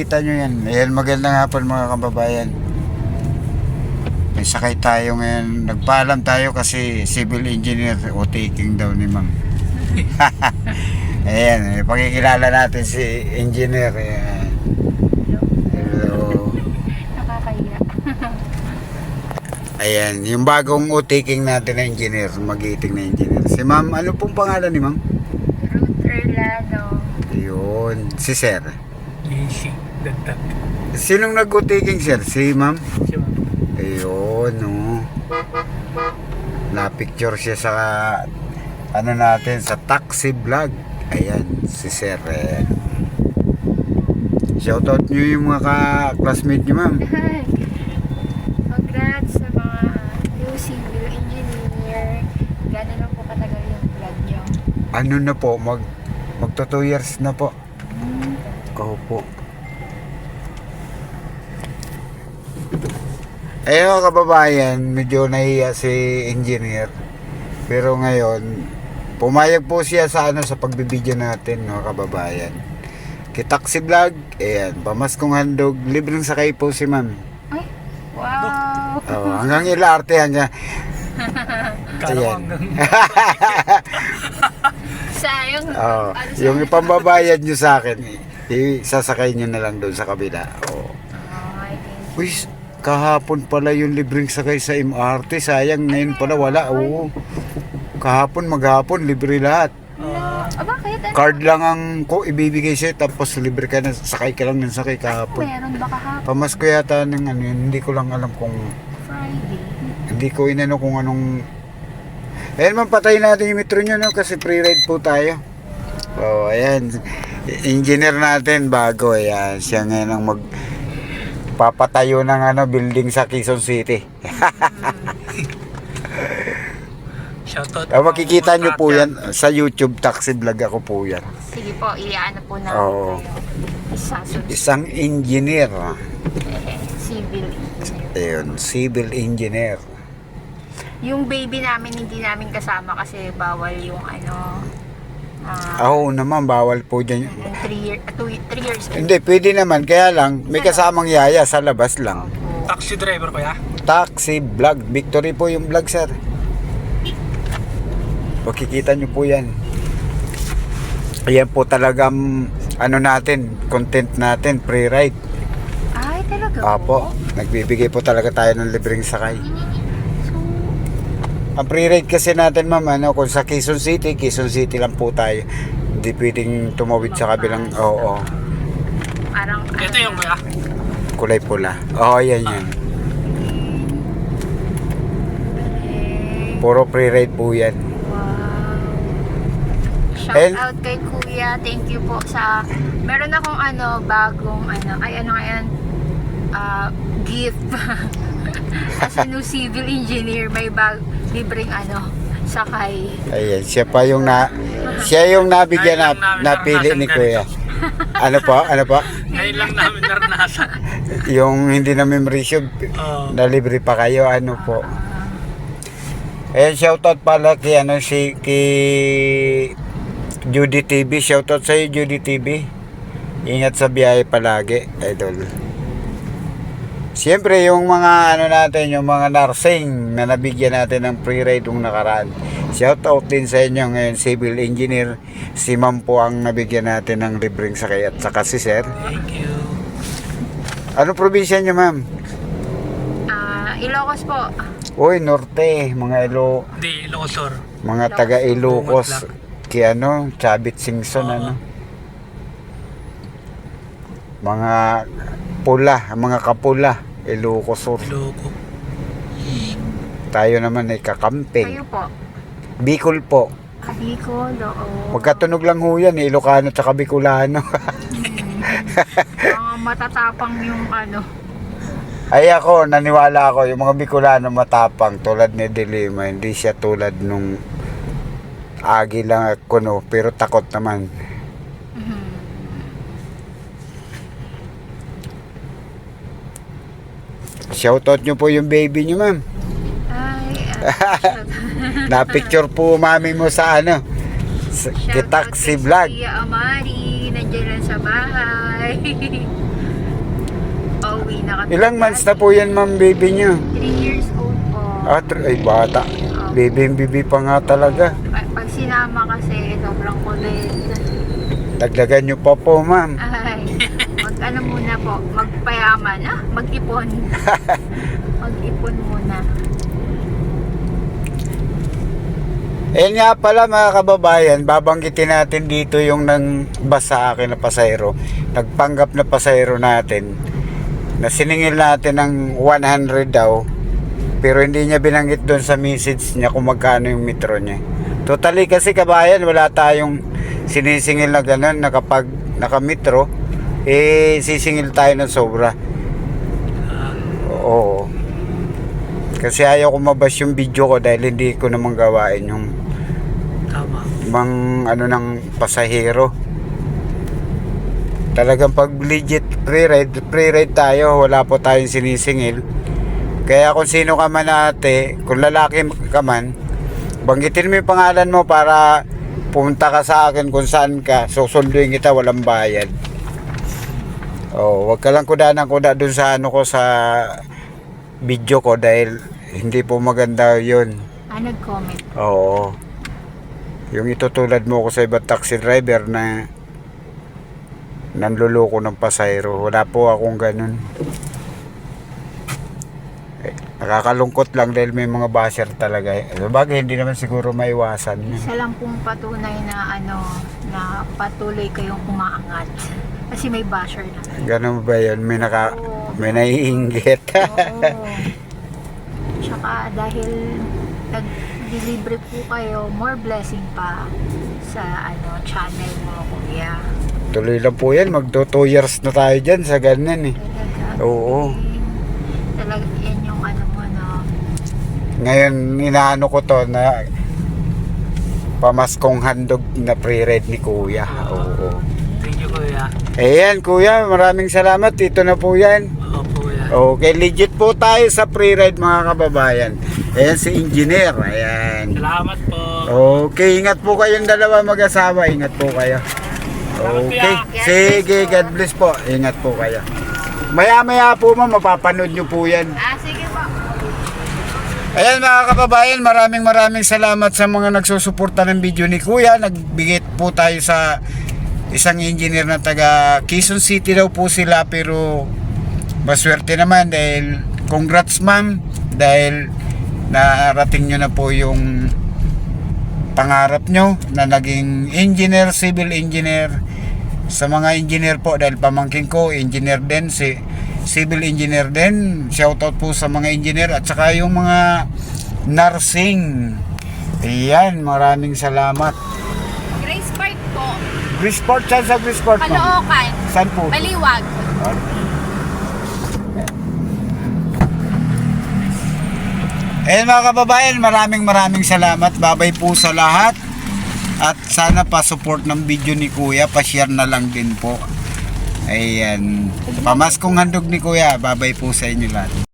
makikita nyo yan. Ayan, magandang hapon mga kababayan. May sakay tayo ngayon. Nagpaalam tayo kasi civil engineer o taking daw ni ma'am. Ayan, pakikilala natin si engineer. Ayan. Hello. Nakakahiya. Ayan, yung bagong taking natin na engineer, mag-iiting na engineer. Si ma'am, ano pong pangalan ni ma'am? Ruth Erlano. Yun, si sir. Easy, dagdag. Sinong nag-taking sir? Si ma'am? Siya ba? Ayun, no. Na-picture siya sa ano natin, sa taxi vlog. Ayan, si Sir. Shoutout nyo yung mga ka-classmate nyo, ma'am. Congrats sa mga new civil engineer. Gano'n lang po katagal yung vlog nyo? Ano na po, magto 2 years na po. Ikaw po. Ayun kababayan, medyo nahiya si engineer. Pero ngayon, pumayag po siya sa sa pagbibideo natin, no, kababayan. Kitaxi vlog, ayan, pamaskong handog, libreng sakay po si ma'am. Ay, wow! Oh, hanggang Ilarte, hanggang... Kala ko Ayan. hanggang Sayang. Oh, yung ipambabayad nyo sa akin, isasakay nyo na lang doon sa kabila. Oh. Ay, thank you. Uy, kahapon pala yung libreng sakay sa MRT. Sayang, ngayon pala wala. Oo. Kahapon, maghapon, libre lahat. Bakit? Ano? Card lang ang ibibigay sa'yo, tapos libre ka na, sakay ka lang ng sakay kahapon. Meron ba kahapon? Pamasko yata ng ano yun, hindi ko lang alam kung, Friday. hindi ko inano kung anong... Ayan man, patayin natin yung metro nyo, no? Kasi pre-ride po tayo. Oh, ayan. Engineer natin bago, ayan. Siya ngayon ang papatayo ng building sa Quezon City. shoutout. Makikita nyo po yan sa YouTube, taxi vlog ako po yan. Sige po, iyaano po namin Oo. kayo. Isasunod. Isang engineer. Civil engineer. Ayun, civil engineer. Yung baby namin, hindi namin kasama kasi bawal yung Oo naman, bawal po dyan. 3 years old. Hindi, pwede naman. Kaya lang, may kasamang yaya sa labas lang. Taxi driver ko ya. Taxi vlog. Victory po yung vlog, sir. Makikita nyo po yan. Ayan po talagang natin, content natin, pre-ride. Ay, talaga Apo, nagbibigay po talaga tayo ng libreng sakay. Ang pre-ride kasi natin, ma'am, kung sa Quezon City lang po tayo. Hindi pwedeng tumawid sa kabilang, oo. Parang, Ito yung kuya. Kulay pula. Oo, yan yan. Puro pre-ride po yan. Wow. Shout And- out kay Kuya. Thank you po sa... Meron akong bagong gift. As a new civil engineer, may libreng sakay. Ayan, siya yung nabigyan napili ni Kuya. Ano po? Ngayon lang namin naranasan. Yung hindi na membership, na libre pa kayo, po. Shoutout pala kay kay Judy TV. Shoutout sa iyo, Judy TV. Ingat sa biyahe palagi, idol. Siyempre, yung mga natin, yung mga nursing na nabigyan natin ng pre-ride yung nakaraan. Shoutout din sa inyo ngayon, civil engineer. Si ma'am po ang nabigyan natin ng libreng sakay at saka si sir. Thank you. Ano probinsya nyo, ma'am? Ilocos po. Uy, norte, mga Hindi, Ilocosor. mga taga Ilocos. Kaya Chabit Singson, mga pula, mga kapula, Ilocosur. Iloco. Tayo naman ay kakamping. Kayo po. Bicol po. Bicol, oo. Magkatunog lang ho yan, Ilocano at Bicolano. Mga matatapang yung Ay ako, naniwala ako, yung mga Bicolano matapang tulad ni Dilima, hindi siya tulad nung agi lang ako, pero takot naman. Shoutout nyo po yung baby nyo, ma'am. Ay, Na-picture po mami mo sa sa Kitaxi vlog. Kuya Amari, nandiyan lang sa bahay. Ilang months na po yan, ma'am, baby nyo? 3 years old po. Ay, bata. Baby pa nga talaga. Pag sinama kasi, sobrang kulit. Dagdagan nyo pa po, ma'am. Ay, ano muna po, magpayaman. Mag-ipon. Mag-ipon muna. Eh nga pala mga kababayan, babanggitin natin dito yung nang basa akin na pasahero. Nagpanggap na pasahero natin na siningil natin ng 100 daw, pero hindi niya binanggit doon sa message niya kung magkano yung metro niya. Totally kasi kabayan, wala tayong sinisingil na ganun na kapag nakametro, sisingil tayo ng sobra. Oo. Kasi ayaw ko mabas yung video ko dahil hindi ko naman gawain yung Tama. ng pasahero. Talagang pag legit pre-ride tayo, wala po tayong sinisingil. Kaya kung sino ka man ate, kung lalaki ka man, banggitin mo yung pangalan mo para pumunta ka sa akin kung saan ka, susunduin kita, walang bayad. Wag ka lang kuda ng kuda dun sa ko sa video ko dahil hindi po maganda yun. Nag-comment. Oo. Yung itutulad mo ko sa ibang taxi driver na nanluloko ng pasahero. Wala po akong ganun. Nakakalungkot lang dahil may mga basher talaga. Sabagay, hindi naman siguro maiwasan. Isa lang pong patunay na na patuloy kayong umaangat. Kasi may basher na. Ganun ba yun? May naiinggit. Oo. Tsaka dahil nag-delivery po kayo, more blessing pa sa channel mo, kuya. Tuloy lang po yan. Magdo 2 years na tayo dyan sa ganyan eh. Talaga. Oo. Talaga yan yung mo, no? Ngayon, inaano ko to na pamaskong handog na pre-ride ni kuya. Oo. Thank you, kuya. Ayan kuya, maraming salamat. Dito na po yan. Opo, kuya. Okay, legit po tayo sa pre-ride mga kababayan. Ayan si engineer. Ayan. Salamat po. Okay, ingat po kayong dalawa mag-asawa. Ingat po kayo. Okay. Sige, God bless po. Ingat po kayo. Maya-maya po mapapanood nyo po yan. Sige po. Ayan mga kababayan, maraming salamat sa mga nagsusuporta ng video ni Kuya. Nagbigit po tayo sa isang engineer na taga Quezon City daw po sila, pero maswerte naman dahil congrats ma'am dahil narating nyo na po yung pangarap nyo na naging engineer, civil engineer. Sa mga engineer po, dahil pamangkin ko engineer din, si civil engineer din, shoutout po sa mga engineer at saka yung mga nursing. Ayan, maraming salamat. Grace Park po. Grisport, saan sa Grisport mo? Caloocan. Saan po? Baliwag. Ayan mga kababayan, maraming salamat. Babay po sa lahat. At sana pa-support ng video ni Kuya, pa-share na lang din po. Ayan. Pamaskong handog ni Kuya. Babay po sa inyo lahat.